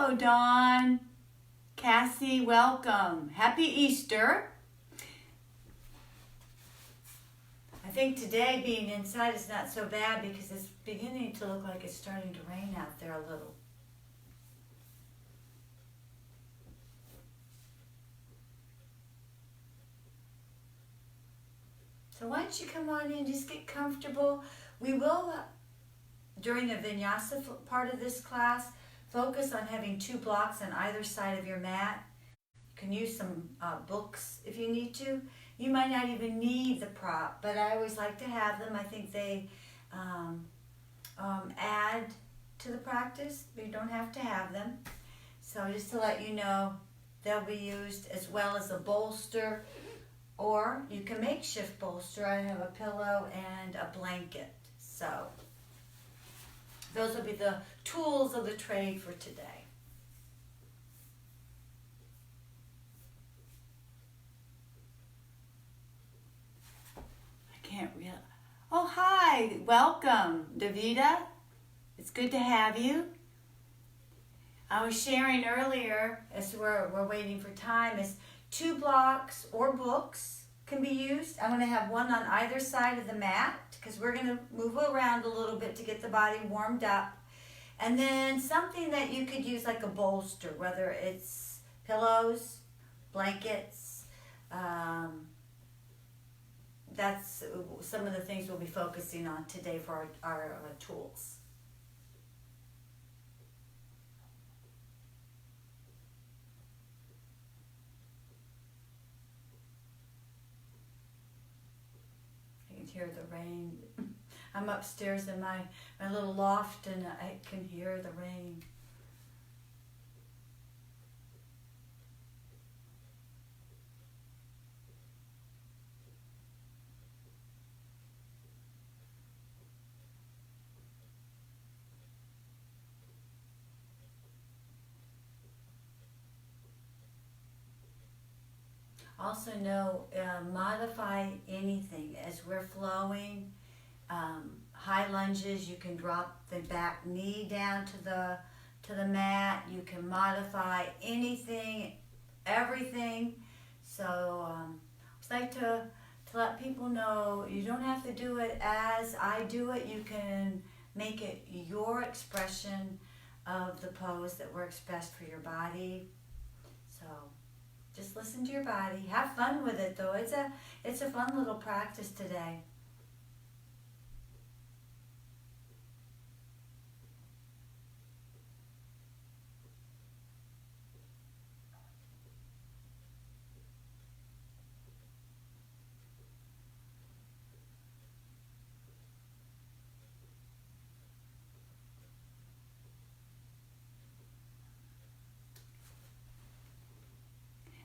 Hello, Dawn. Cassie, welcome. Happy Easter. I think today being inside is not so bad because it's beginning to look like it's starting to rain out there a little. So why don't you come on in, just get comfortable. We will, during the vinyasa part of this class, focus on having 2 blocks on either side of your mat. You can use some books if you need to. You might not even need the prop, but I always like to have them. I think they add to the practice, but you don't have to have them. So just to let you know, they'll be used as well as a bolster, or you can makeshift bolster. I have a pillow and a blanket. So those will be the tools of the trade for today. I can't really. Oh, hi. Welcome, Davida. It's good to have you. I was sharing earlier, as we're waiting for time, is 2 blocks or books can be used. I'm going to have one on either side of the mat because we're going to move around a little bit to get the body warmed up. And then something that you could use like a bolster, whether it's pillows, blankets. That's some of the things we'll be focusing on today for our tools. Hear the rain. I'm upstairs in my little loft and I can hear the rain. Also know, modify anything as we're flowing. High lunges, you can drop the back knee down to the mat. You can modify anything, everything. So I'd like to let people know you don't have to do it as I do it. You can make it your expression of the pose that works best for your body. So just listen to your body. Have fun with it, though. It's a fun little practice today.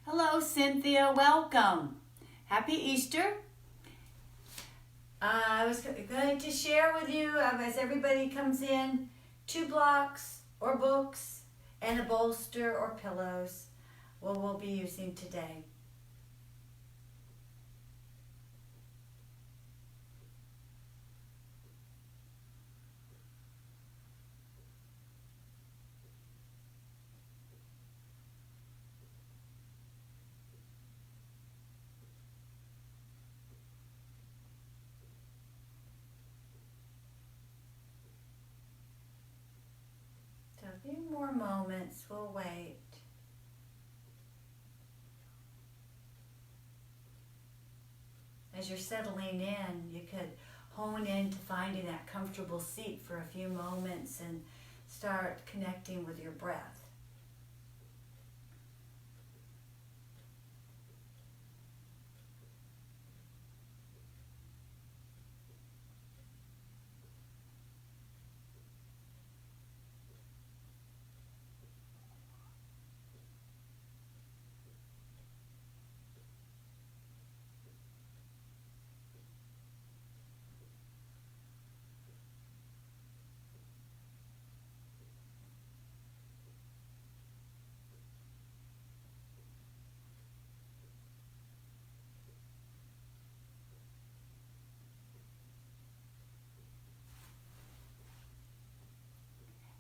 Hello, Cynthia. Welcome. Happy Easter. I was going to share with you, as everybody comes in, 2 blocks or books and a bolster or pillows we'll be using today. A few more moments, we'll wait. As you're settling in, you could hone into finding that comfortable seat for a few moments and start connecting with your breath.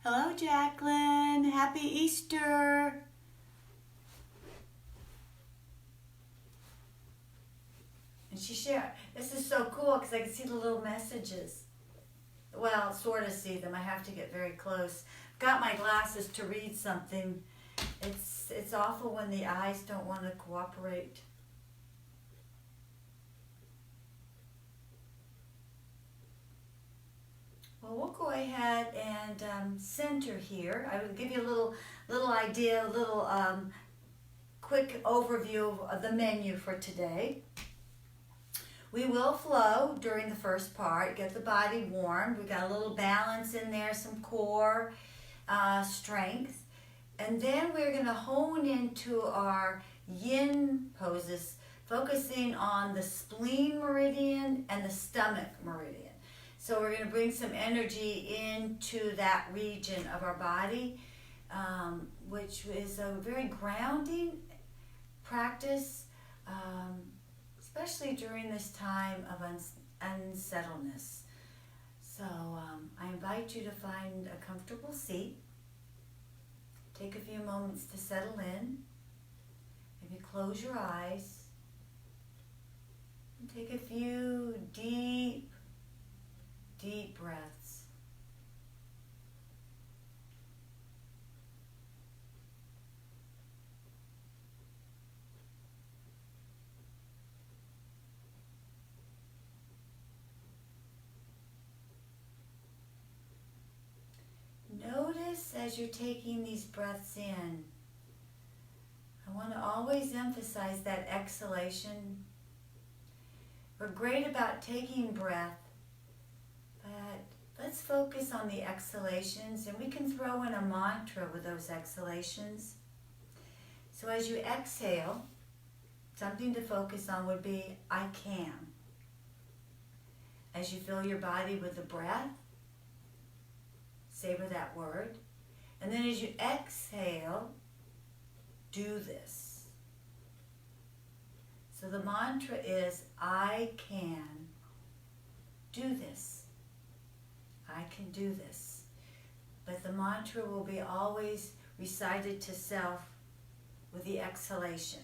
Hello, Jacqueline. Happy Easter. And she shared, this is so cool because I can see the little messages. Well, sort of see them. I have to get very close. Got my glasses to read something. It's awful when the eyes don't want to cooperate. Well, we'll go ahead and center here. I will give you a little idea, a little quick overview of the menu for today. We will flow during the first part, get the body warmed. We got a little balance in there, some core strength. And then we're going to hone into our yin poses, focusing on the spleen meridian and the stomach meridian. So we're going to bring some energy into that region of our body, which is a very grounding practice, especially during this time of unsettledness. So I invite you to find a comfortable seat. Take a few moments to settle in. Maybe close your eyes. And take a few deep breaths. Notice as you're taking these breaths in, I want to always emphasize that exhalation. We're great about taking breath, but let's focus on the exhalations, and we can throw in a mantra with those exhalations. So as you exhale, something to focus on would be, I can. As you fill your body with the breath, savor that word. And then as you exhale, do this. So the mantra is, I can do this. I can do this. But the mantra will be always recited to self with the exhalation.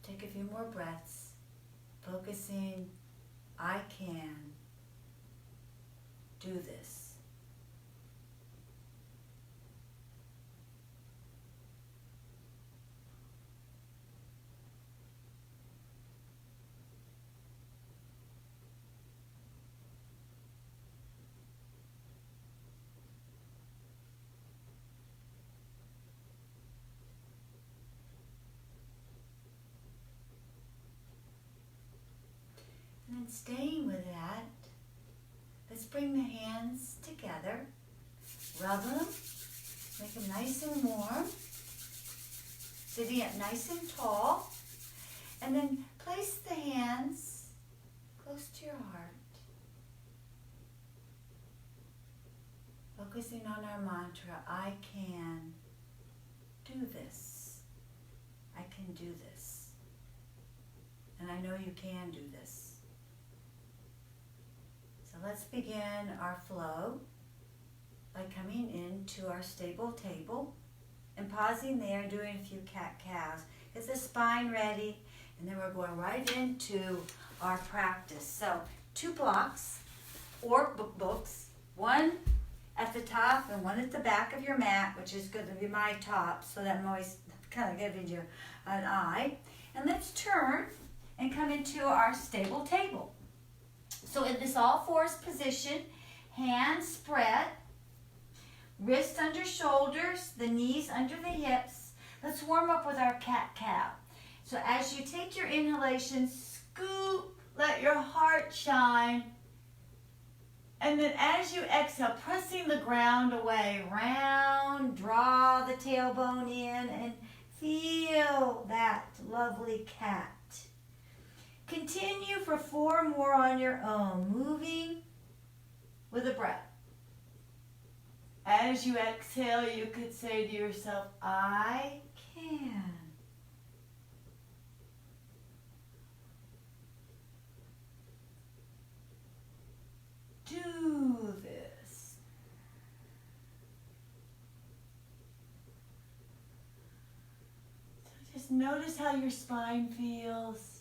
Take a few more breaths, focusing, I can do this. And then staying with that, let's bring the hands together, rub them, make them nice and warm, sitting up nice and tall, and then place the hands close to your heart, focusing on our mantra, I can do this. I can do this. And I know you can do this. So let's begin our flow by coming into our stable table and pausing there and doing a few cat-cows. Get the spine ready, and then we're going right into our practice. So 2 blocks or books, one at the top and one at the back of your mat, which is going to be my top, so that I'm always kind of giving you an eye. And let's turn and come into our stable table. So in this all fours position, hands spread, wrists under shoulders, the knees under the hips. Let's warm up with our cat-cow. So as you take your inhalation, scoop, let your heart shine. And then as you exhale, pressing the ground away, round, draw the tailbone in, and feel that lovely cat. Continue for 4 more on your own, moving with a breath. As you exhale, you could say to yourself, I can. Do this. Just notice how your spine feels,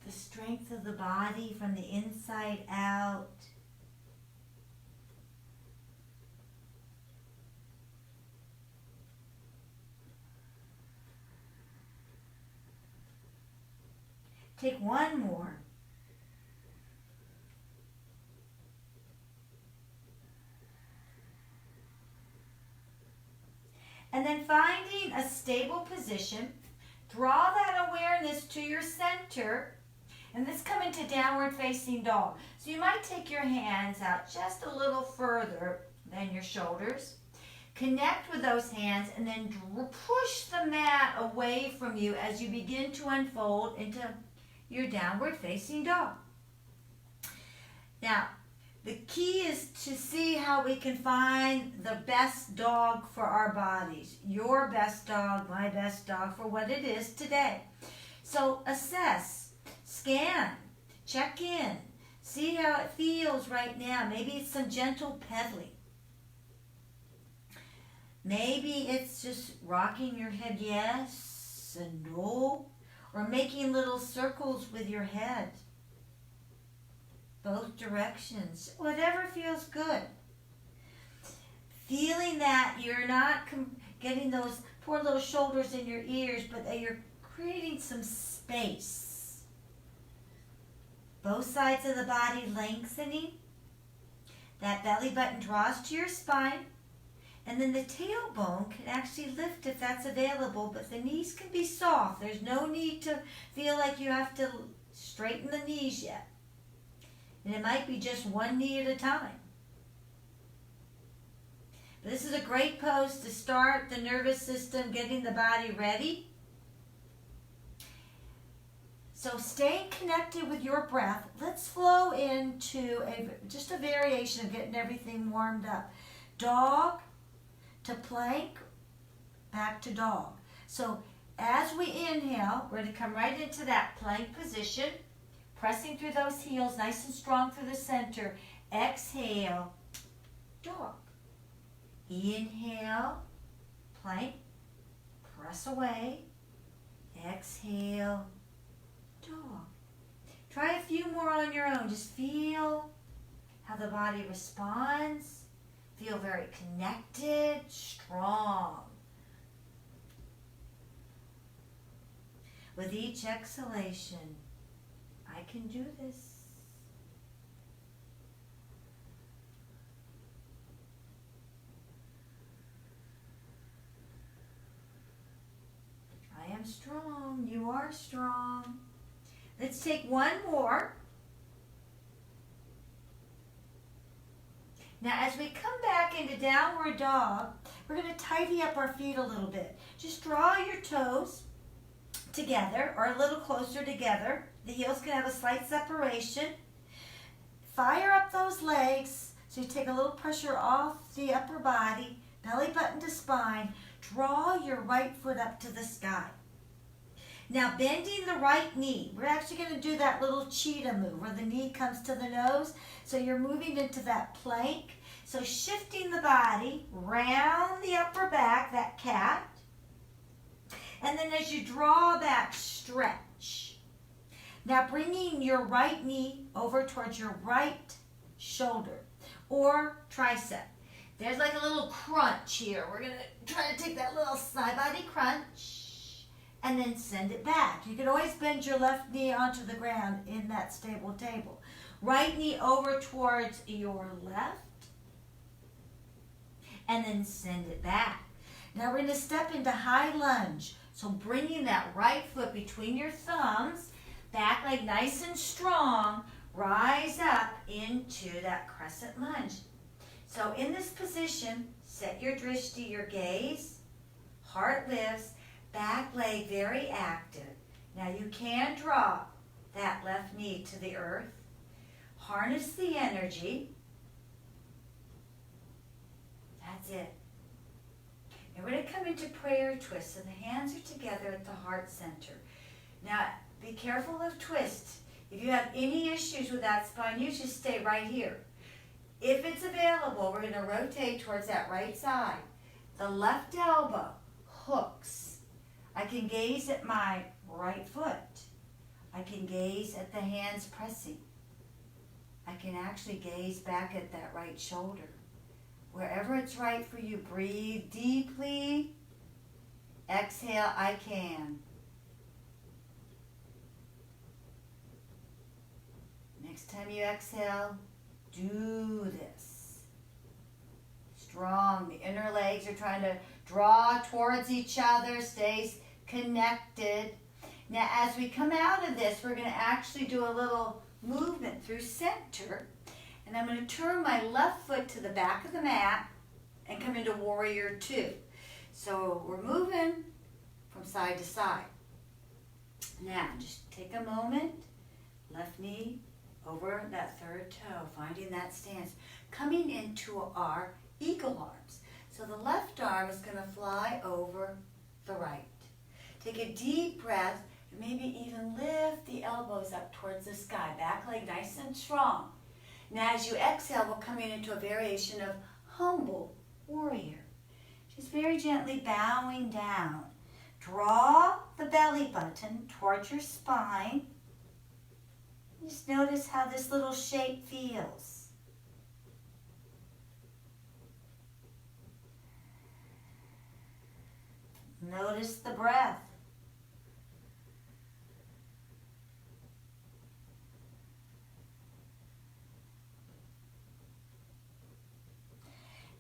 the strength of the body from the inside out. Take one more. And then finding a stable position, draw that awareness to your center, and let's come into downward facing dog. So you might take your hands out just a little further than your shoulders. Connect with those hands and then push the mat away from you as you begin to unfold into your downward facing dog. Now, the key is to see how we can find the best dog for our bodies. Your best dog, my best dog, for what it is today. So assess, scan, check in, see how it feels right now. Maybe it's some gentle pedaling. Maybe it's just rocking your head yes and no, or making little circles with your head. Both directions, whatever feels good. Feeling that you're not getting those poor little shoulders in your ears, but that you're creating some space. Both sides of the body lengthening. That belly button draws to your spine. And then the tailbone can actually lift if that's available, but the knees can be soft. There's no need to feel like you have to straighten the knees yet. And it might be just one knee at a time. But this is a great pose to start the nervous system, getting the body ready. So staying connected with your breath, let's flow into just a variation of getting everything warmed up. Dog to plank, back to dog. So as we inhale, we're going to come right into that plank position. Pressing through those heels, nice and strong through the center. Exhale, dog. Inhale, plank, press away. Exhale, dog. Try a few more on your own. Just feel how the body responds. Feel very connected, strong. With each exhalation, I can do this. I am strong. You are strong. Let's take one more. Now, as we come back into downward dog, we're going to tidy up our feet a little bit. Just draw your toes together or a little closer together. The heels can have a slight separation. Fire up those legs so you take a little pressure off the upper body, belly button to spine. Draw your right foot up to the sky. Now bending the right knee. We're actually going to do that little cheetah move where the knee comes to the nose. So you're moving into that plank. So shifting the body round the upper back, that cat. And then as you draw back, stretch. Now bringing your right knee over towards your right shoulder or tricep. There's like a little crunch here. We're going to try to take that little side body crunch and then send it back. You can always bend your left knee onto the ground in that stable table. Right knee over towards your left and then send it back. Now we're going to step into high lunge. So bringing that right foot between your thumbs, back leg nice and strong, rise up into that crescent lunge. So in this position, set your drishti, your gaze, heart lifts, back leg very active. Now you can drop that left knee to the earth, harness the energy. That's it. And we're going to come into prayer twist, and the hands are together at the heart center. Now, be careful of twist. If you have any issues with that spine, you just stay right here. If it's available, we're going to rotate towards that right side. The left elbow hooks. I I can gaze at my right foot. I can gaze at the hands pressing. I can actually gaze back at that right shoulder. Wherever it's right for you, breathe deeply. Exhale, I can. Next time you exhale, do this. Strong. The inner legs are trying to draw towards each other. Stay connected. Now, as we come out of this, we're going to actually do a little movement through center. And I'm going to turn my left foot to the back of the mat and come into warrior two. So we're moving from side to side. Now, just take a moment. Left knee over that third toe, finding that stance. Coming into our eagle arms. So the left arm is going to fly over the right. Take a deep breath and maybe even lift the elbows up towards the sky. Back leg nice and strong. Now as you exhale, we're coming into a variation of humble warrior. Just very gently bowing down. Draw the belly button towards your spine. Just notice how this little shape feels. Notice the breath.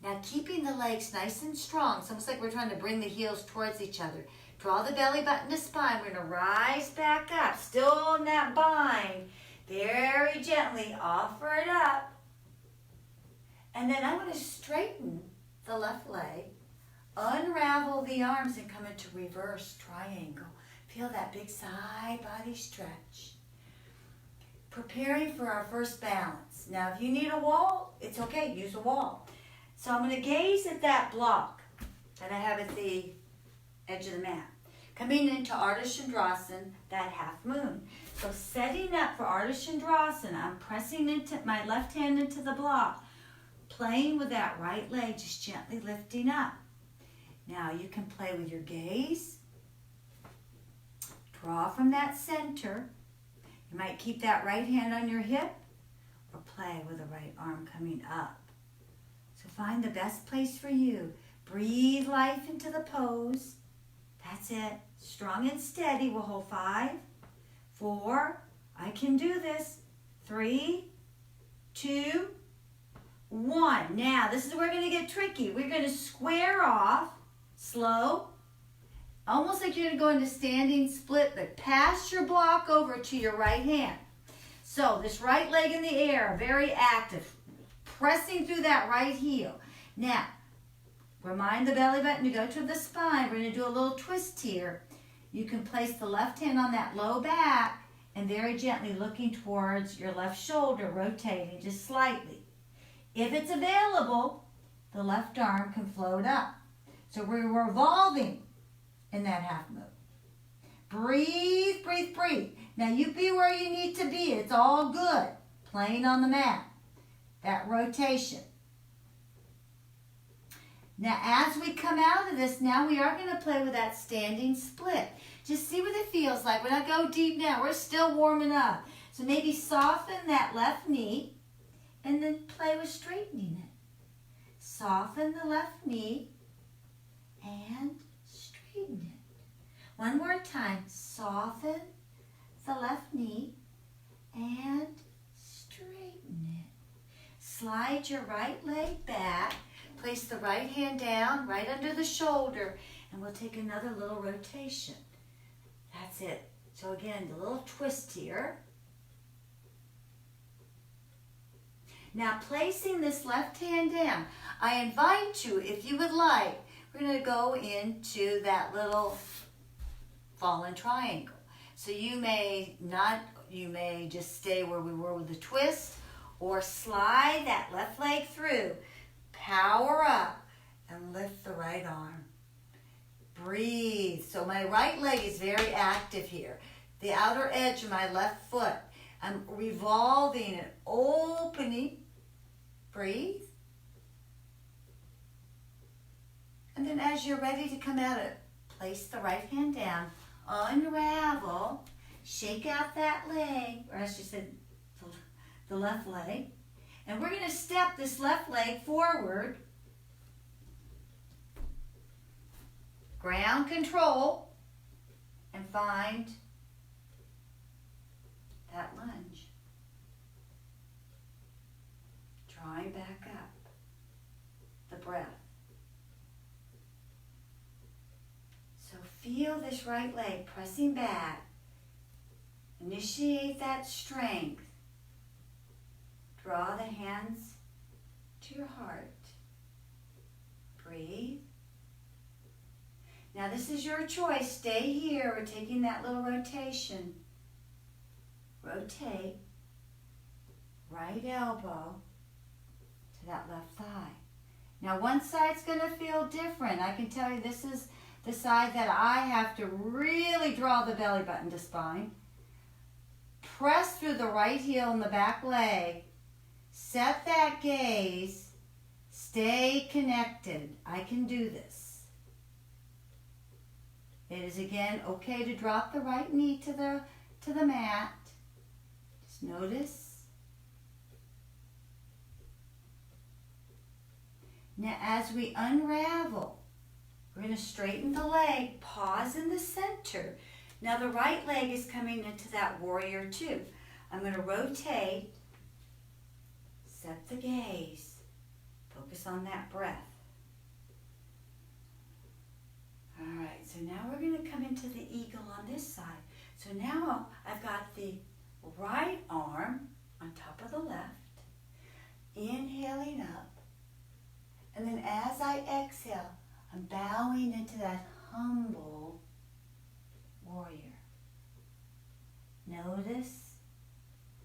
Now keeping the legs nice and strong. It's almost like we're trying to bring the heels towards each other. Draw the belly button to spine. We're going to rise back up. Still in that bind. Very gently offer it up. And then I'm going to straighten the left leg. Unravel the arms and come into reverse triangle. Feel that big side body stretch. Preparing for our first balance. Now if you need a wall, it's okay. Use a wall. So I'm going to gaze at that block that I have at the edge of the mat. Coming into Ardha Chandrasana, that half moon. So setting up for Ardha Chandrasana, I'm pressing into my left hand into the block, playing with that right leg, just gently lifting up. Now you can play with your gaze. Draw from that center. You might keep that right hand on your hip or play with the right arm coming up. So find the best place for you. Breathe life into the pose. That's it. Strong and steady. We'll hold 5, 4. I can do this. 3, 2, 1. Now, this is where we're going to get tricky. We're going to square off, slow, almost like you're going to go into standing split, but pass your block over to your right hand. So, this right leg in the air, very active, pressing through that right heel. Now, remind the belly button to go to the spine. We're going to do a little twist here. You can place the left hand on that low back and very gently looking towards your left shoulder, rotating just slightly. If it's available, the left arm can float up. So we're revolving in that half moon. Breathe, breathe, breathe. Now you be where you need to be. It's all good. Playing on the mat. That rotation. Now as we come out of this, now we are going to play with that standing split. Just see what it feels like. We're not going deep now. We're still warming up. So maybe soften that left knee and then play with straightening it. Soften the left knee and straighten it. One more time. Soften the left knee and straighten it. Slide your right leg back. Place the right hand down, right under the shoulder, and we'll take another little rotation. That's it. So again, the little twist here. Now placing this left hand down, I invite you, if you would like, we're going to go into that little fallen triangle. So you may just stay where we were with the twist, or slide that left leg through. Power up and lift the right arm. Breathe. So my right leg is very active here. The outer edge of my left foot. I'm revolving and opening. Breathe. And then as you're ready to come out of it, place the right hand down, unravel, shake out that leg, or as you said, the left leg. And we're going to step this left leg forward. Ground control. And find that lunge. Drawing back up. The breath. So feel this right leg pressing back. Initiate that strength. Draw the hands to your heart. Breathe. Now this is your choice. Stay here. We're taking that little rotation. Rotate. Right elbow to that left thigh. Now one side's going to feel different. I can tell you this is the side that I have to really draw the belly button to spine. Press through the right heel and the back leg. Set that gaze. Stay connected. I can do this. It is again okay to drop the right knee to the mat. Just notice. Now as we unravel, we're going to straighten the leg, pause in the center. Now the right leg is coming into that warrior two. I'm going to rotate, set the gaze, focus on that breath. All right, so now we're going to come into the eagle on this side. So now I've got the right arm on top of the left, inhaling up. And then as I exhale, I'm bowing into that humble warrior. Notice,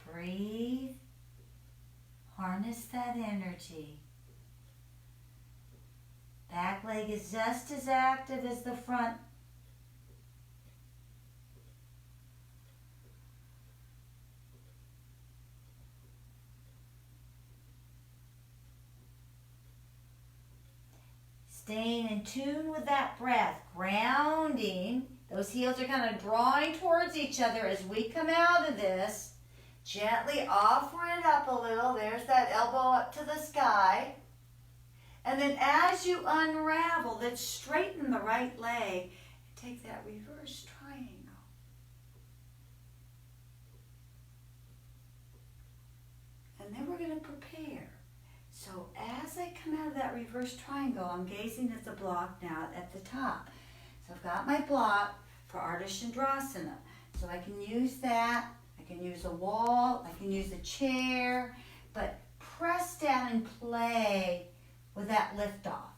breathe, harness that energy. Back leg is just as active as the front. Staying in tune with that breath, grounding. Those heels are kind of drawing towards each other as we come out of this. Gently offer it up a little. There's that elbow up to the sky. And then as you unravel, let's straighten the right leg and take that reverse triangle. And then we're going to prepare. So as I come out of that reverse triangle, I'm gazing at the block now at the top. So I've got my block for Ardha Chandrasana. So I can use that. I can use a wall. I can use a chair. But press down and play with that lift off.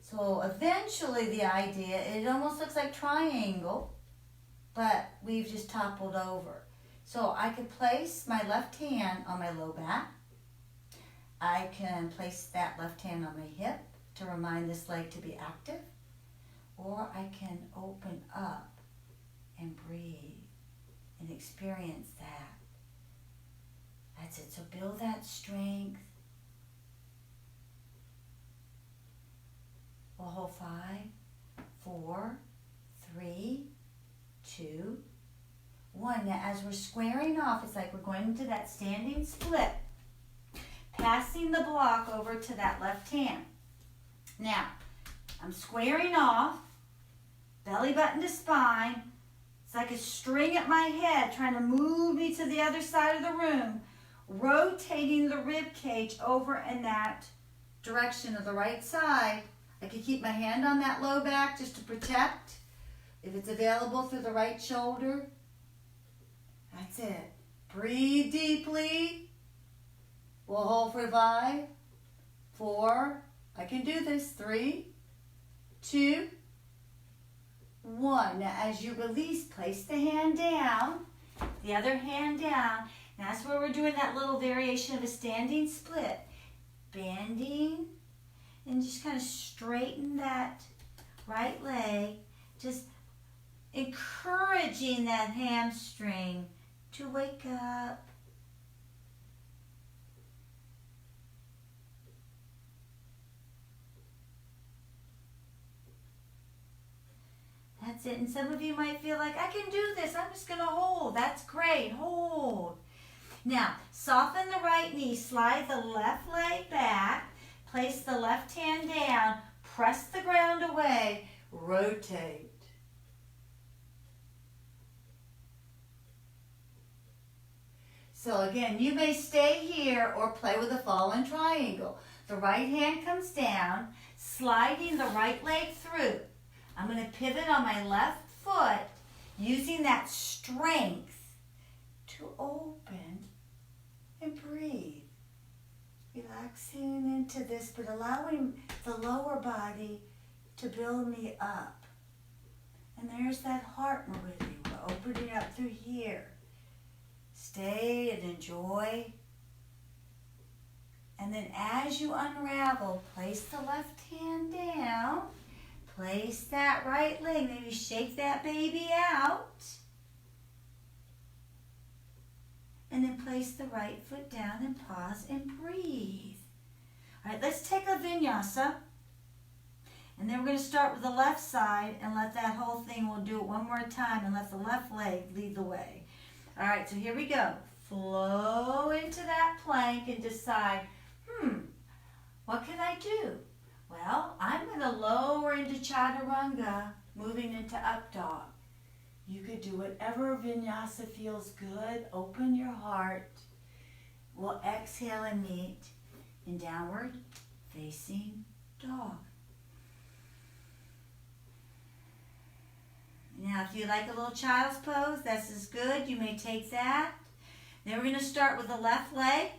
So eventually the idea, it almost looks like triangle, but we've just toppled over. So I can place my left hand on my low back. I can place that left hand on my hip to remind this leg to be active. Or I can open up and breathe and experience that. That's it. So build that strength. We'll hold 5, 4, 3, 2, 1. Now as we're squaring off, it's like we're going into that standing split, passing the block over to that left hand. Now, I'm squaring off, belly button to spine. It's like a string at my head trying to move me to the other side of the room, rotating the rib cage over in that direction of the right side. I can keep my hand on that low back just to protect. If it's available through the right shoulder. That's it. Breathe deeply. We'll hold for 5, 4. I can do this. 3, 2, 1. Now as you release, place the hand down. The other hand down. And that's where we're doing that little variation of a standing split. Bending. And just kind of straighten that right leg. Just encouraging that hamstring to wake up. That's it. And some of you might feel like, I can do this. I'm just going to hold. That's great. Hold. Now, soften the right knee. Slide the left leg back. Place the left hand down. Press the ground away. Rotate. So again, you may stay here or play with a fallen triangle. The right hand comes down, sliding the right leg through. I'm going to pivot on my left foot, using that strength to open and breathe. Relaxing into this, but allowing the lower body to build me up. And there's that heart meridian. We're opening up through here. Stay and enjoy. And then as you unravel, place the left hand down. Place that right leg. Maybe shake that baby out. And then place the right foot down and pause and breathe. All right, let's take a vinyasa. And then we're going to start with the left side and let that whole thing, we'll do it one more time and let the left leg lead the way. All right, so here we go. Flow into that plank and decide, what can I do? Well, I'm going to lower into chaturanga, moving into up dog. You could do whatever vinyasa feels good. Open your heart. We'll exhale and meet in downward facing dog. Now, if you like a little child's pose, this is good. You may take that. Then we're going to start with the left leg.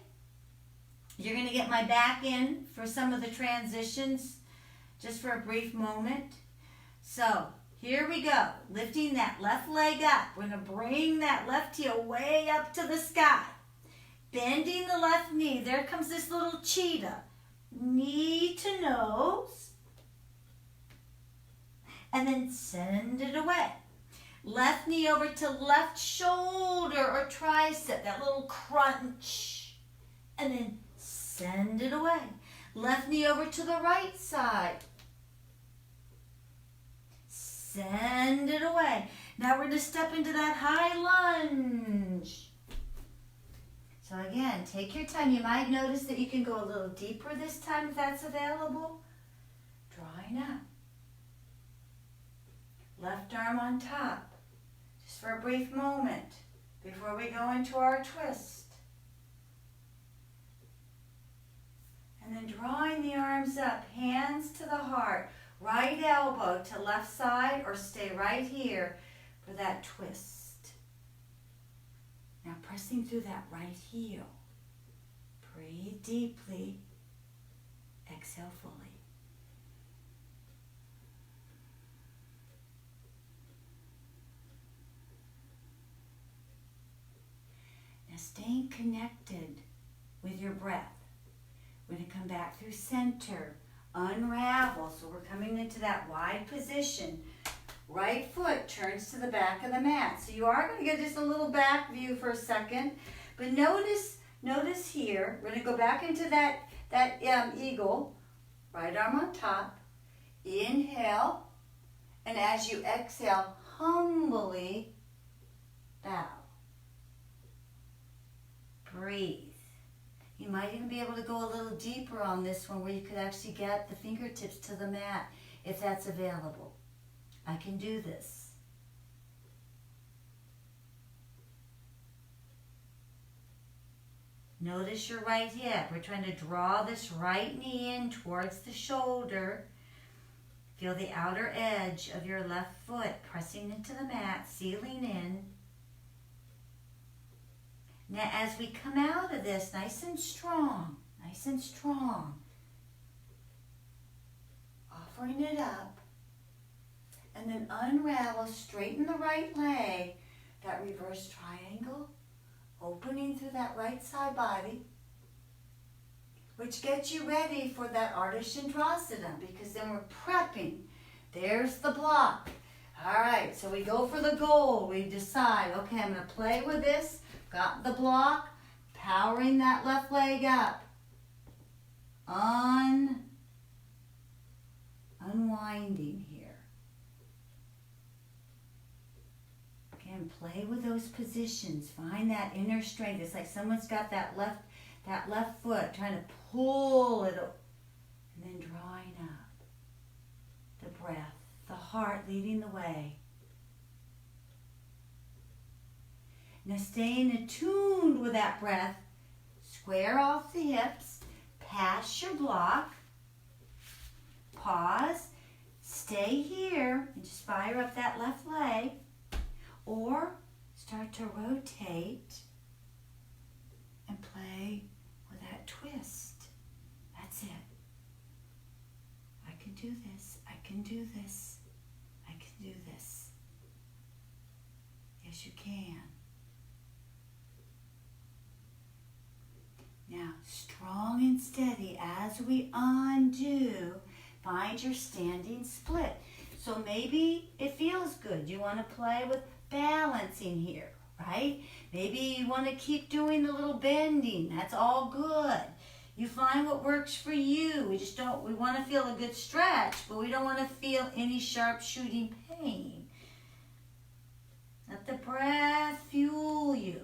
You're going to get my back in for some of the transitions, just for a brief moment. So, here we go. Lifting that left leg up. We're going to bring that left heel way up to the sky. Bending the left knee. There comes this little cheetah. Knee to nose. And then send it away. Left knee over to left shoulder or tricep. That little crunch. And then send it away. Left knee over to the right side. Send it away. Now we're going to step into that high lunge. So again, take your time. You might notice that you can go a little deeper this time if that's available. Drawing up. Left arm on top. Just for a brief moment before we go into our twist. And then drawing the arms up, hands to the heart. Right elbow to left side or stay right here for that twist. Now pressing through that right heel. Breathe deeply. Exhale fully. Now staying connected with your breath. We're going to come back through center. Unravel. So we're coming into that wide position. Right foot turns to the back of the mat. So you are going to get just a little back view for a second. But notice here, we're going to go back into that eagle. Right arm on top. Inhale. And as you exhale, humbly bow. Breathe. You might even be able to go a little deeper on this one where you could actually get the fingertips to the mat if that's available. I can do this. Notice your right hip. We're trying to draw this right knee in towards the shoulder. Feel the outer edge of your left foot pressing into the mat, sealing in. Now, as we come out of this, nice and strong, offering it up, and then unravel, straighten the right leg, that reverse triangle, opening through that right side body, which gets you ready for that Ardha Chandrasana, because then we're prepping. There's the block. All right, so we go for the goal. We decide, okay, I'm going to play with this. Got the block, powering that left leg up. Unwinding here. play with those positions. Find that inner strength. It's like someone's got that left foot trying to pull it up, and then drawing up. The breath, the heart leading the way. Now staying attuned with that breath, square off the hips, pass your block, pause, stay here and just fire up that left leg, or start to rotate and play with that twist. That's it. I can do this, I can do this, I can do this. Yes, you can. Now, strong and steady as we undo, find your standing split. So maybe it feels good. You want to play with balancing here, right? Maybe you want to keep doing the little bending. That's all good. You find what works for you. We want to feel a good stretch, but we don't want to feel any sharp shooting pain. Let the breath fuel you.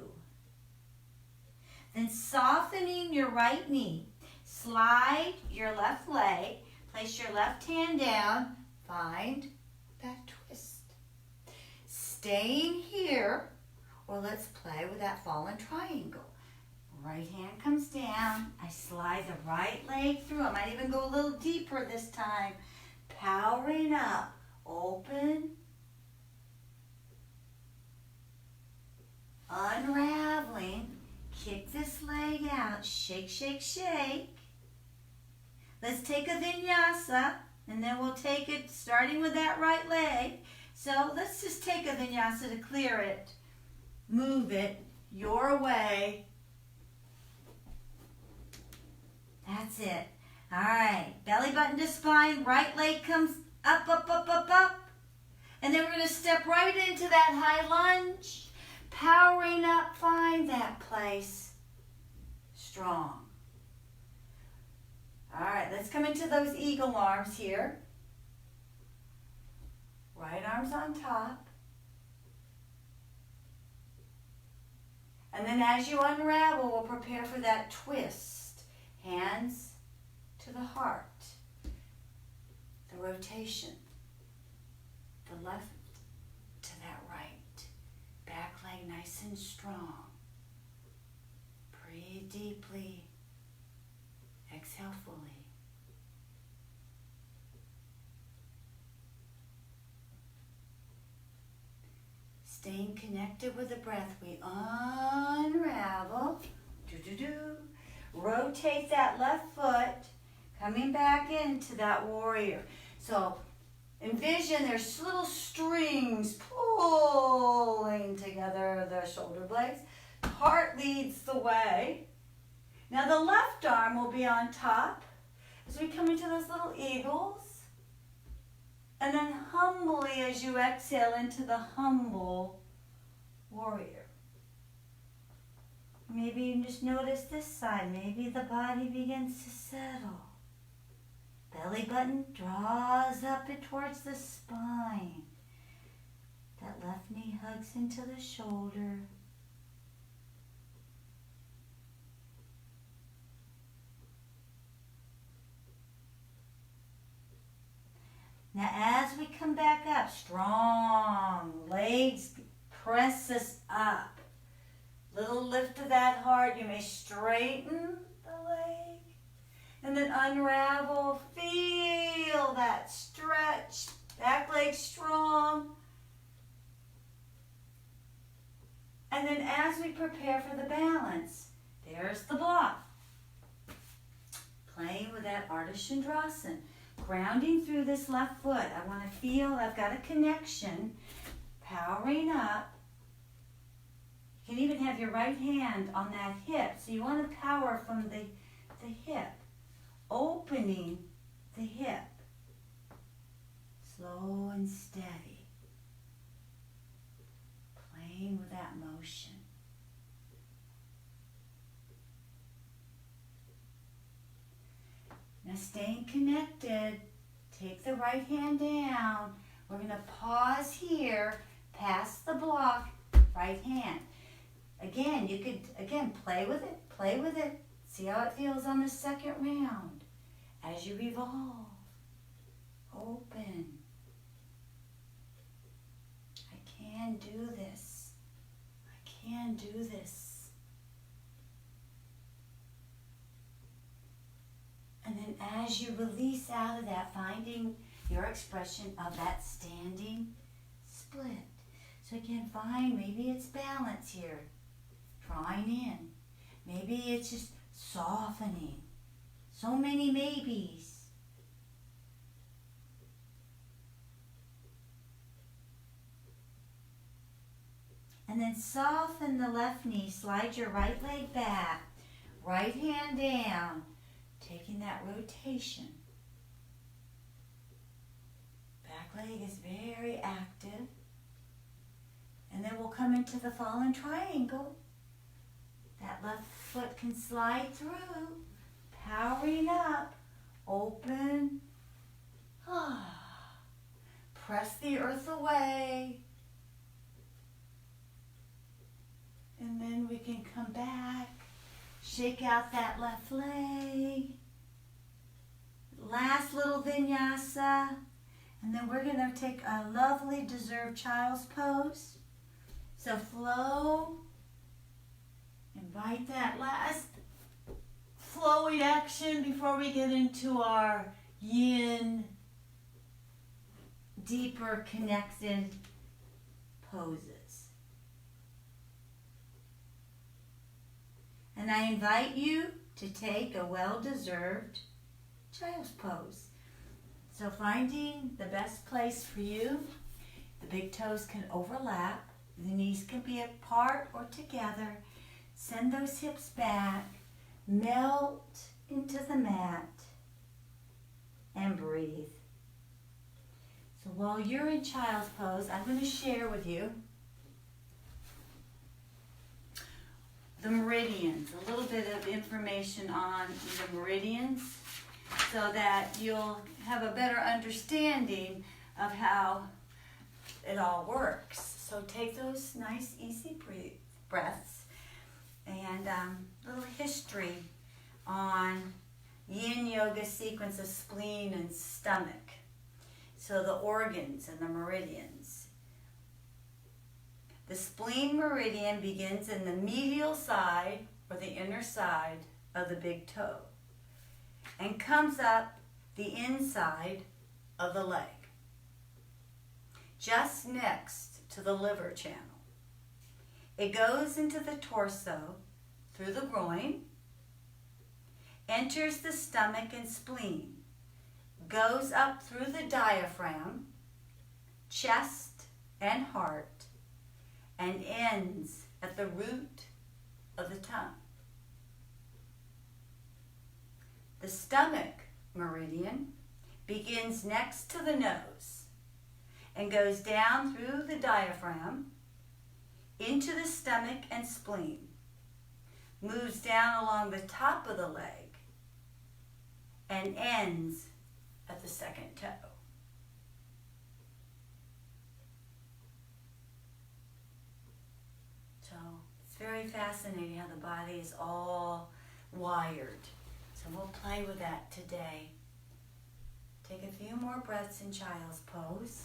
Then softening your right knee, slide your left leg, place your left hand down, find that twist. Staying here, or let's play with that fallen triangle. Right hand comes down, I slide the right leg through. I might even go a little deeper this time. Powering up, open, unraveling. Kick this leg out, shake, shake, shake. Let's take a vinyasa, and then we'll take it starting with that right leg. So let's just take a vinyasa to clear it. Move it your way. That's it. All right, belly button to spine, right leg comes up, up, up, up, up. And then we're going to step right into that high lunge. Powering up, find that place. Strong. All right, let's come into those eagle arms here. Right arm's on top. And then as you unravel, we'll prepare for that twist. Hands to the heart. The rotation. The left to that right. Back leg nice and strong. Breathe deeply. Exhale fully. Staying connected with the breath, we unravel. Do-do-do. Rotate that left foot, coming back into that warrior. So envision there's little strings pulling together the shoulder blades. Heart leads the way. Now the left arm will be on top as we come into those little eagles. And then humbly as you exhale into the humble warrior. Maybe you just notice this side. Maybe the body begins to settle. Belly button draws up it towards the spine. That left knee hugs into the shoulder. Now as we come back up, strong, legs press us up. Little lift of that heart. You may straighten the leg. And then unravel. Feel that stretch. Back leg strong. And then as we prepare for the balance, there's the block. Playing with that Ardha Chandrasana. Grounding through this left foot. I want to feel I've got a connection. Powering up. You can even have your right hand on that hip. So you want to power from the hip. Opening the hip. Slow and steady. Playing with that motion. Now staying connected, take the right hand down. We're going to pause here, pass the block, right hand. Again, you could, play with it, See how it feels on the second round. As you revolve, open. I can do this. I can do this. And then as you release out of that, finding your expression of that standing split. So again, find, maybe it's balance here, drawing in. Maybe it's just softening. So many maybes. And then soften the left knee, slide your right leg back, right hand down, taking that rotation. Back leg is very active. And then we'll come into the fallen triangle. That left foot can slide through, powering up, open. Press the earth away. And then we can come back, shake out that left leg. Last little vinyasa. And then we're going to take a lovely deserved child's pose. So flow. Invite that last flowing action before we get into our yin, deeper connected poses. And I invite you to take a well-deserved child's pose. So finding the best place for you, the big toes can overlap, the knees can be apart or together. Send those hips back, melt into the mat, and breathe. So while you're in child's pose, I'm going to share with you the meridians, a little bit of information on the meridians so that you'll have a better understanding of how it all works. So take those nice, easy breaths. And little history on yin yoga sequence of spleen and stomach. So the organs and the meridians. The spleen meridian begins in the medial side or the inner side of the big toe and comes up the inside of the leg, just next to the liver channel. It goes into the torso through the groin, enters the stomach and spleen, goes up through the diaphragm, chest and heart, and ends at the root of the tongue. The stomach meridian begins next to the nose and goes down through the diaphragm, into the stomach and spleen, moves down along the top of the leg, and ends at the second toe. So it's very fascinating how the body is all wired. So we'll play with that today. Take a few more breaths in child's pose.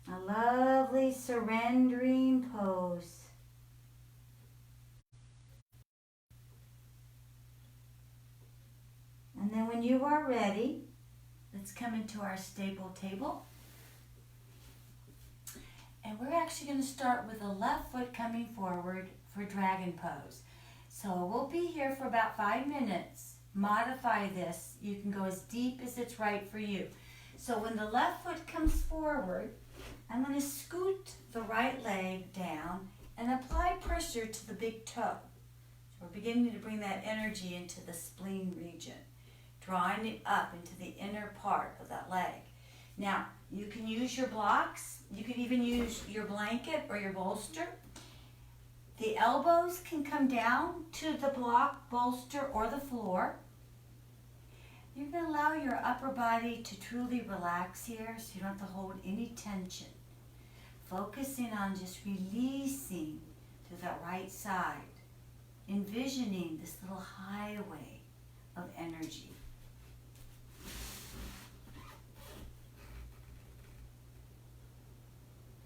A lovely surrendering pose. And then when you are ready, let's come into our stable table. And we're actually going to start with the left foot coming forward for dragon pose. So we'll be here for about 5 minutes. Modify this. You can go as deep as it's right for you. So when the left foot comes forward, I'm going to scoot the right leg down and apply pressure to the big toe. So we're beginning to bring that energy into the spleen region, drawing it up into the inner part of that leg. Now, you can use your blocks. You can even use your blanket or your bolster. The elbows can come down to the block, bolster, or the floor. You can allow your upper body to truly relax here so you don't have to hold any tension. Focusing on just releasing to the right side, envisioning this little highway of energy.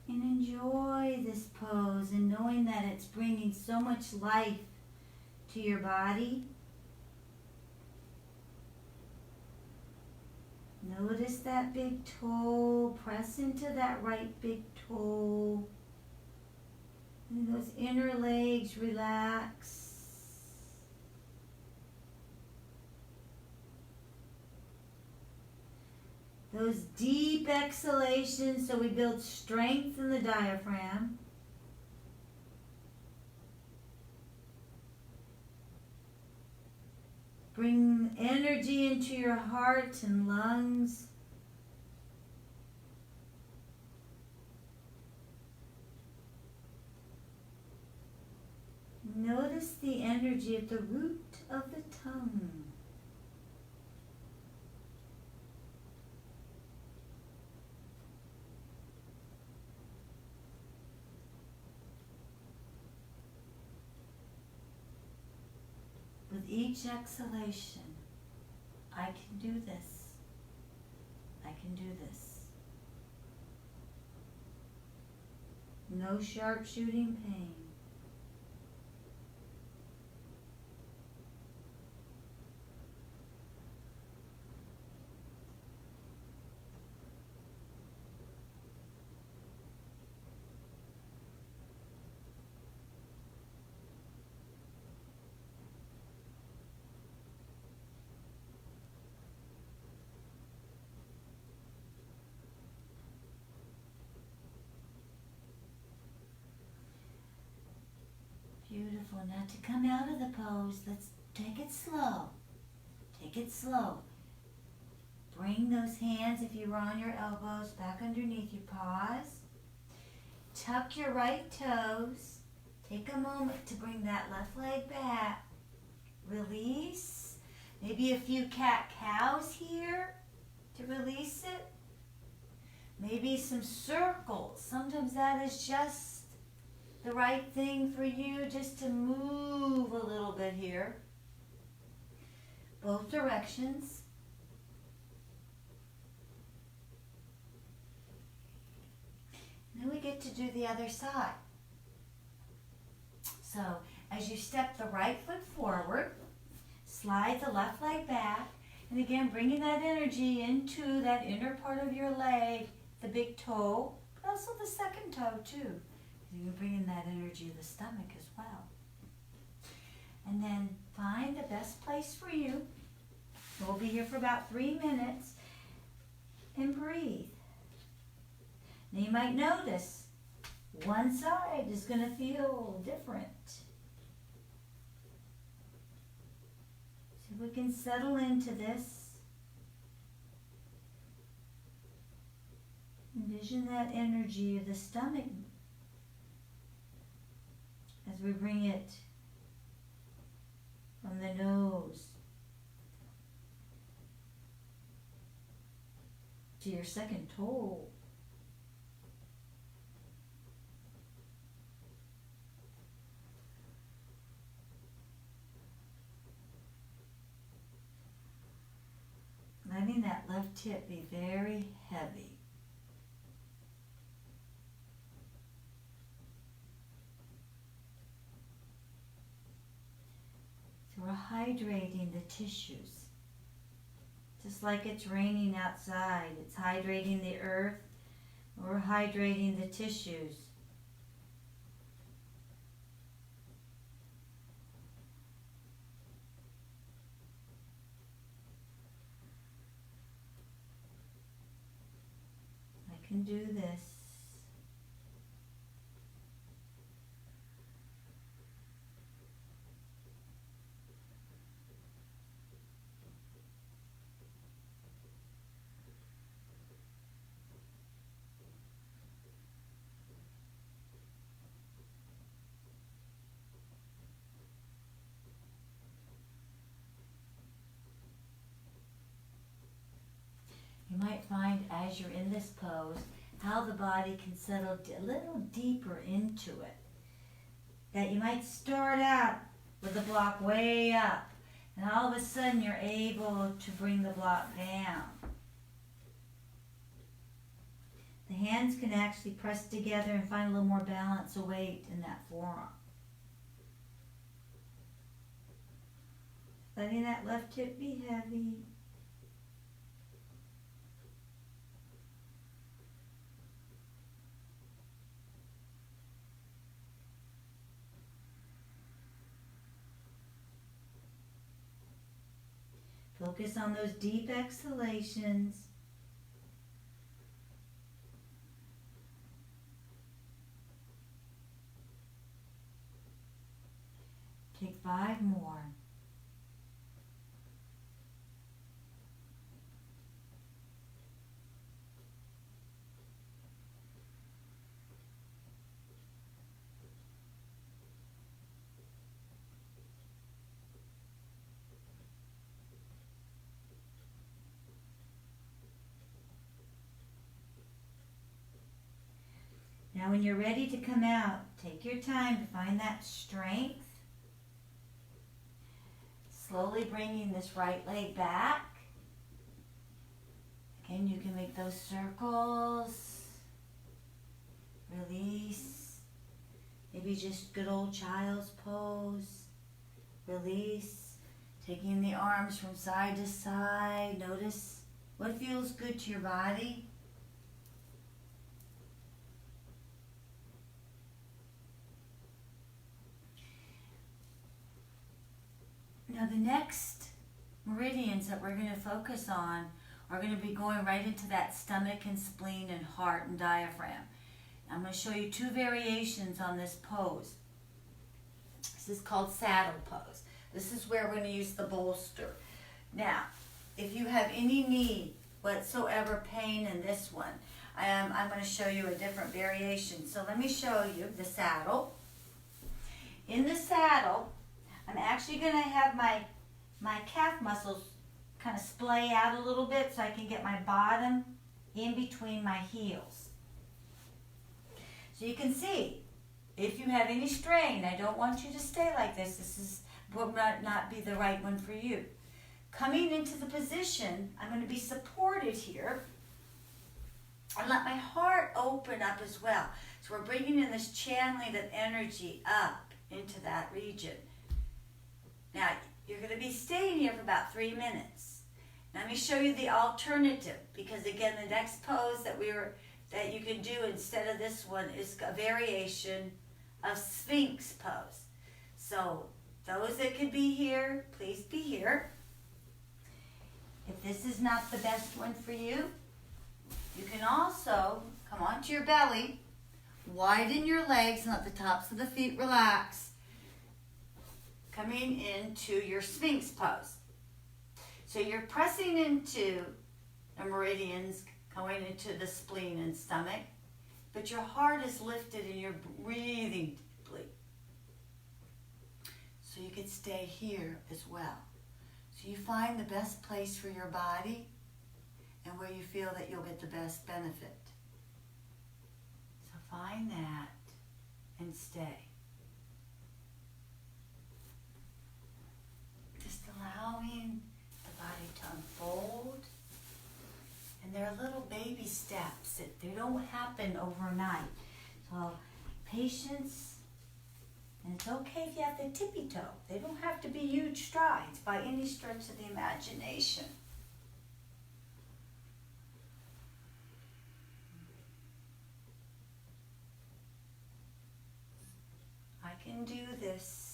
And enjoy this pose and knowing that it's bringing so much life to your body. Notice that big toe. Press into that right big toe. And those inner legs relax. Those deep exhalations so we build strength in the diaphragm. Bring energy into your heart and lungs. Notice the energy at the root of the tongue. With each exhalation, I can do this. I can do this. No sharp shooting pain. Beautiful. Now to come out of the pose, let's take it slow. Take it slow. Bring those hands, if you were on your elbows, back underneath you. Pause. Tuck your right toes. Take a moment to bring that left leg back. Release. Maybe a few cat-cows here to release it. Maybe some circles. Sometimes that is just the right thing for you, just to move a little bit here. Both directions. Then we get to do the other side. So as you step the right foot forward, slide the left leg back, and again bringing that energy into that inner part of your leg, the big toe, but also the second toe too. You're bringing that energy to the stomach as well. And then find the best place for you. We'll be here for about 3 minutes. And breathe. Now you might notice one side is going to feel different. So we can settle into this. Envision that energy of the stomach as we bring it from the nose to your second toe. Letting that left hip be very heavy. So we're hydrating the tissues. Just like it's raining outside, it's hydrating the earth. We're hydrating the tissues. I can do this. You might find as you're in this pose how the body can settle a little deeper into it. That you might start out with the block way up, and all of a sudden you're able to bring the block down. The hands can actually press together and find a little more balance of weight in that forearm. Letting that left hip be heavy. Focus on those deep exhalations. Take 5 more. Now when you're ready to come out, take your time to find that strength. Slowly bringing this right leg back. Again, you can make those circles. Release. Maybe just good old child's pose. Release. Taking the arms from side to side. Notice what feels good to your body. Now the next meridians that we're going to focus on are going to be going right into that stomach and spleen and heart and diaphragm. I'm going to show you 2 variations on this pose. This is called saddle pose. This is where we're going to use the bolster. Now, if you have any knee whatsoever pain in this one, I'm going to show you a different variation. So let me show you the saddle. In the saddle, I'm actually going to have my calf muscles kind of splay out a little bit so I can get my bottom in between my heels. So you can see, if you have any strain, I don't want you to stay like this. This will not be the right one for you. Coming into the position, I'm going to be supported here and let my heart open up as well. So we're bringing in this channeling of energy up into that region. Now, you're going to be staying here for about 3 minutes. Now, let me show you the alternative, because again, the next pose that you can do instead of this one is a variation of Sphinx pose. So, those that could be here, please be here. If this is not the best one for you, you can also come onto your belly, widen your legs, and let the tops of the feet relax. Coming into your Sphinx pose. So you're pressing into the meridians, going into the spleen and stomach, but your heart is lifted and you're breathing deeply. So you can stay here as well. So you find the best place for your body and where you feel that you'll get the best benefit. So find that and stay. Allowing the body to unfold. And they're little baby steps. They don't happen overnight. So patience, and it's okay if you have to tippy toe. They don't have to be huge strides by any stretch of the imagination. I can do this.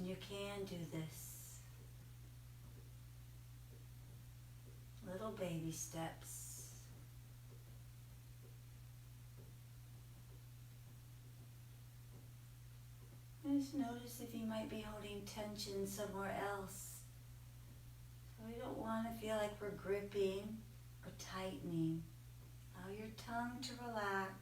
You can do this. Little baby steps. Just notice if you might be holding tension somewhere else. So we don't want to feel like we're gripping or tightening. Allow your tongue to relax.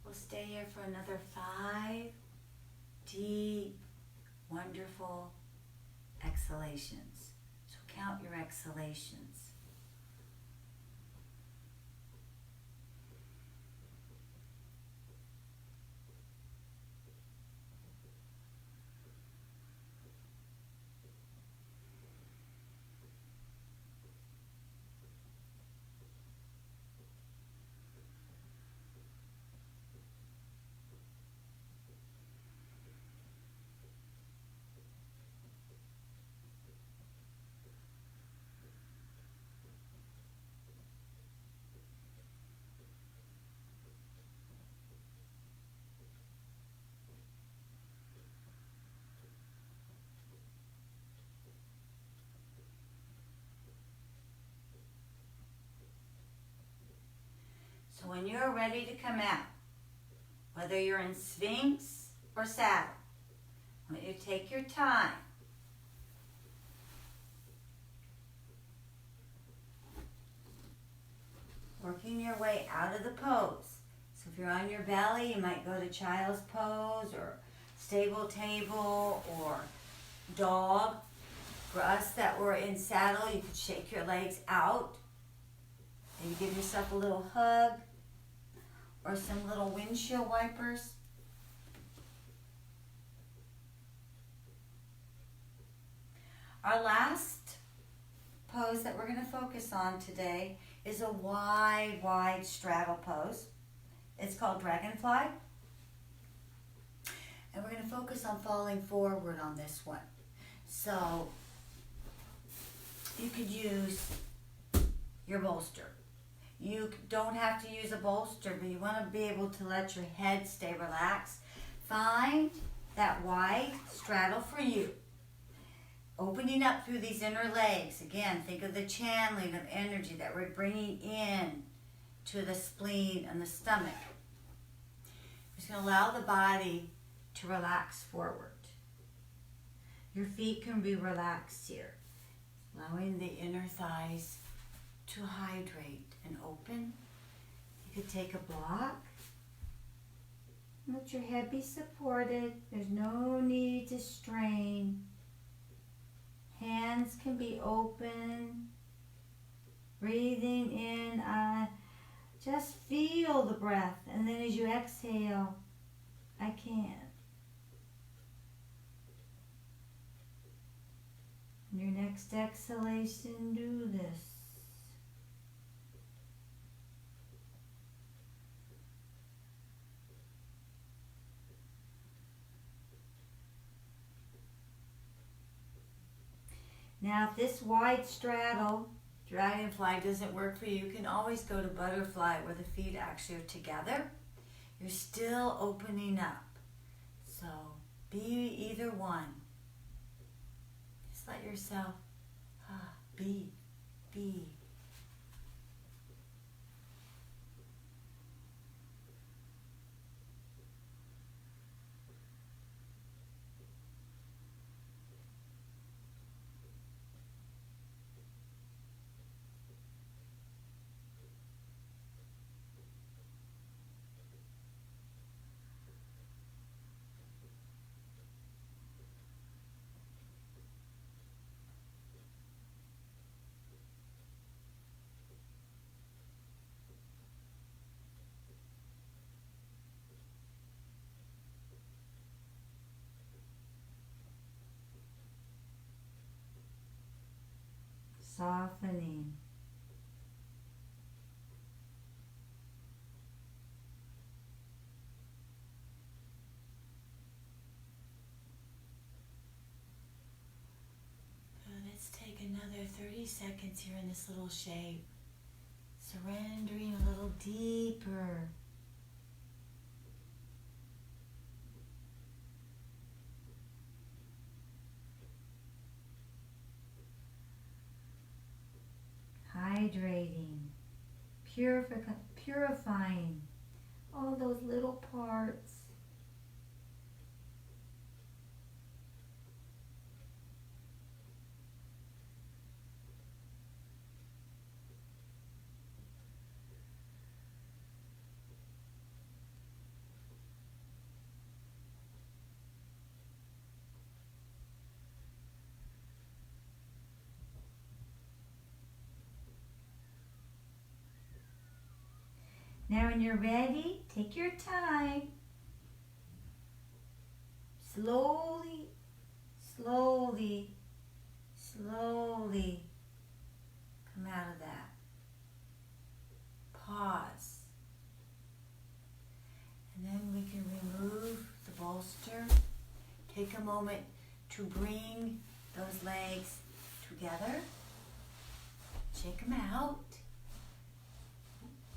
We'll stay here for another 5 deep, wonderful exhalations. So count your exhalations. So when you're ready to come out, whether you're in Sphinx or saddle, I want you to take your time. Working your way out of the pose. So if you're on your belly, you might go to child's pose or stable table or dog. For us that were in saddle, you could shake your legs out. Maybe give yourself a little hug or some little windshield wipers. Our last pose that we're going to focus on today is a wide straddle pose. It's called dragonfly. And we're going to focus on falling forward on this one. So you could use your bolster. You don't have to use a bolster, but you want to be able to let your head stay relaxed. Find that wide straddle for you. Opening up through these inner legs. Again, think of the channeling of energy that we're bringing in to the spleen and the stomach. We're just going to allow the body to relax forward. Your feet can be relaxed here. Allowing the inner thighs to hydrate and open. You could take a block. Let your head be supported. There's no need to strain. Hands can be open. Breathing in. Just feel the breath. And then as you exhale, I can. Your next exhalation, do this. Now, if this wide straddle, dragonfly, doesn't work for you, you can always go to butterfly where the feet actually are together. You're still opening up. So, be either one. Just let yourself be. Softening. Let's take another 30 seconds here in this little shape. Surrendering a little deeper. purifying all those little parts. Now when you're ready, take your time. Slowly, slowly, slowly come out of that. Pause. And then we can remove the bolster. Take a moment to bring those legs together. Shake them out.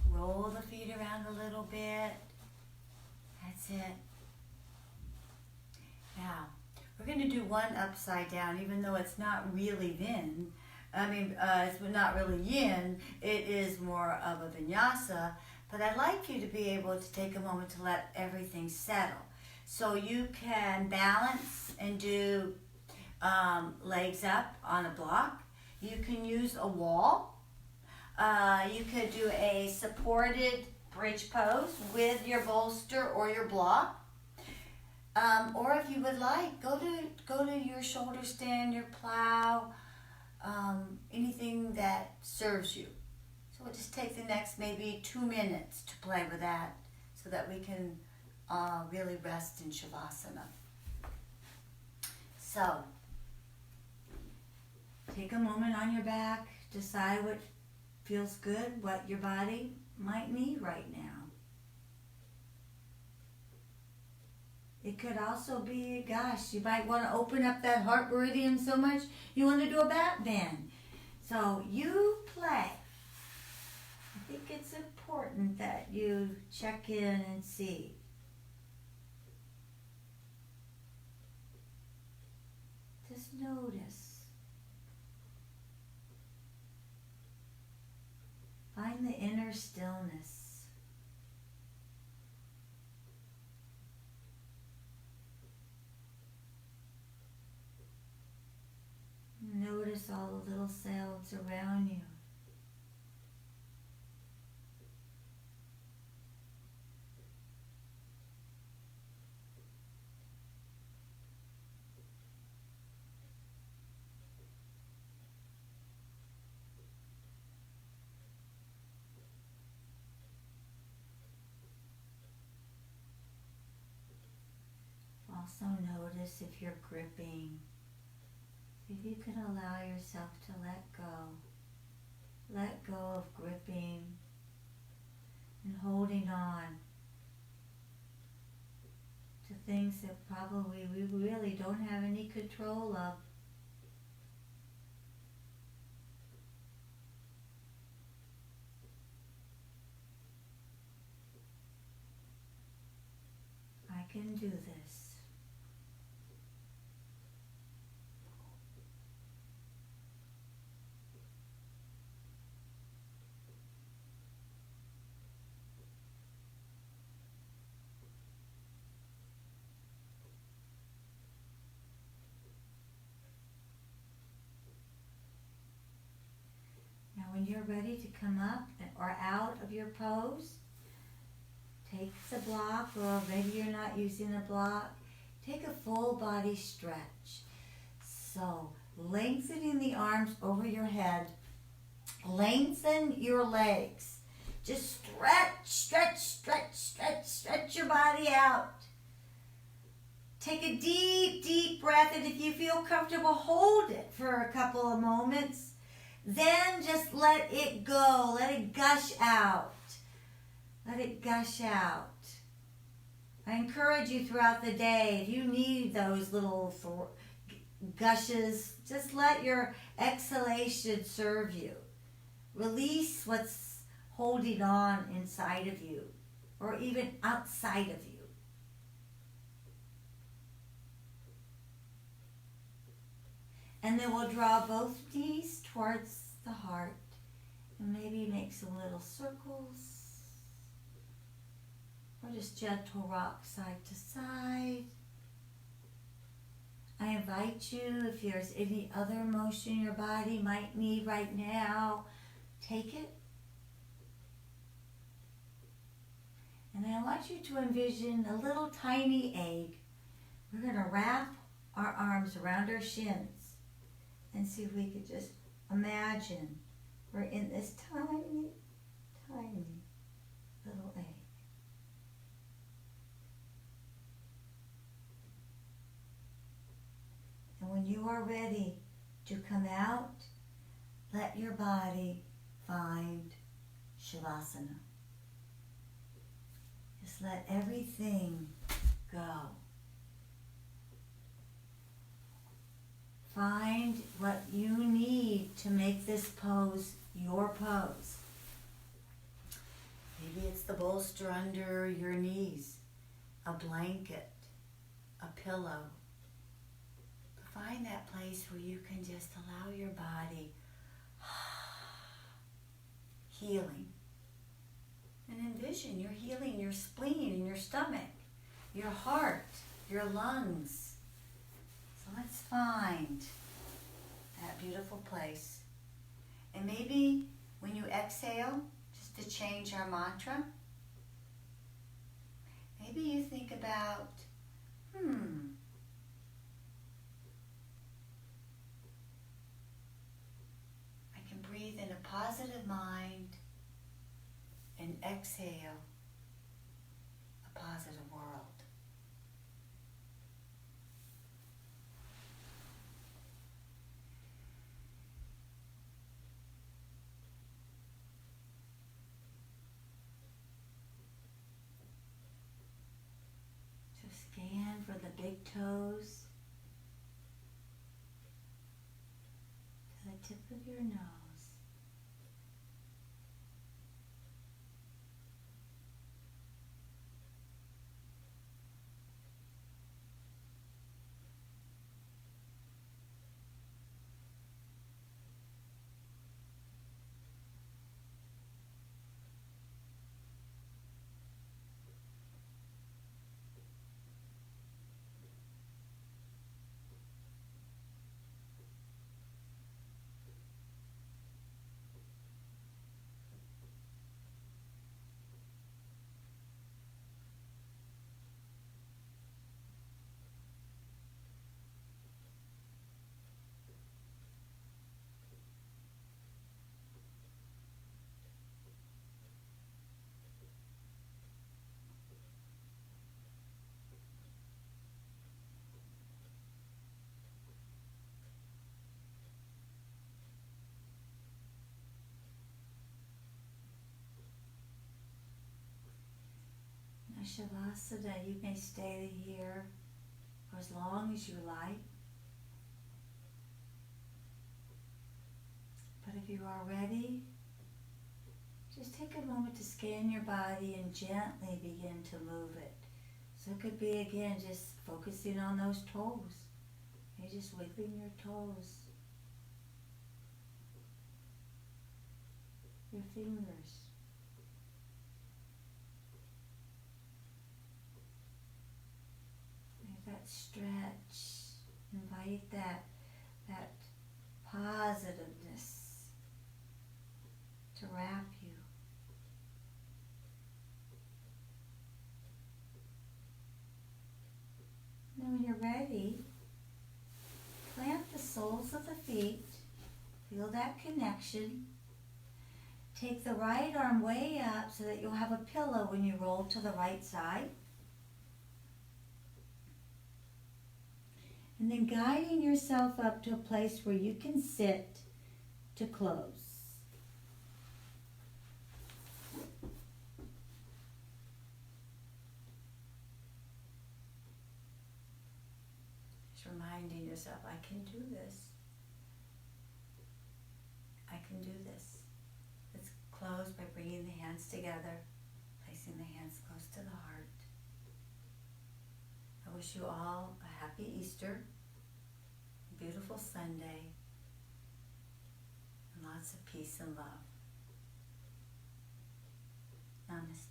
Roll the feet around a little bit. That's it. Now, we're going to do one upside down, even though it's not really Vin. It's not really Yin. It is more of a vinyasa. But I'd like you to be able to take a moment to let everything settle. So you can balance and do legs up on a block. You can use a wall. You could do a supported bridge pose with your bolster or your block. Or if you would like, go to your shoulder stand, your plow, anything that serves you. So we'll just take the next maybe 2 minutes to play with that so that we can really rest in Shavasana. So, take a moment on your back, decide what feels good, what your body might need right now. It could also be, gosh, you might want to open up that heart meridian so much you want to do a back bend. So you play. I think it's important that you check in and see. Just notice. Find the inner stillness. Notice all the little sounds around you. Also notice if you're gripping. If you can allow yourself to let go. Let go of gripping and holding on to things that probably we really don't have any control of. I can do this. When you're ready to come up or out of your pose, take the block, or maybe you're not using a block, take a full body stretch. So lengthening the arms over your head, lengthen your legs. Just stretch your body out. Take a deep, deep breath, and if you feel comfortable, hold it for a couple of moments. Then just let it go. Let it gush out. Let it gush out. I encourage you throughout the day, if you need those little gushes, just let your exhalation serve you. Release what's holding on inside of you or even outside of you. And then we'll draw both knees towards the heart And maybe make some little circles. Or just gentle rock side to side. I invite you, if there's any other emotion your body might need right now, take it. And I want you to envision a little tiny egg. We're going to wrap our arms around our shins and see if we could just imagine we're in this tiny, tiny little egg. And when you are ready to come out, let your body find Shavasana. Just let everything go. Find what you need to make this pose your pose. Maybe it's the bolster under your knees, a blanket, a pillow. Find that place where you can just allow your body healing. And envision you're healing your spleen and your stomach, your heart, your lungs. So let's find that beautiful place. And maybe when you exhale, just to change our mantra, maybe you think about, I can breathe in a positive mind and exhale a positive world. Scan for the big toes to the tip of your nose. Shavasana, you may stay here for as long as you like. But if you are ready, just take a moment to scan your body and gently begin to move it. So it could be, again, just focusing on those toes. You're just wiggling your toes, your fingers. That stretch, invite that positiveness to wrap you. And then when you're ready, plant the soles of the feet, feel that connection. Take the right arm way up so that you'll have a pillow when you roll to the right side. And then guiding yourself up to a place where you can sit to close. Just reminding yourself, I can do this. I can do this. Let's close by bringing the hands together, placing the hands close to the heart. I wish you all a happy Easter, a beautiful Sunday, and lots of peace and love. Namaste.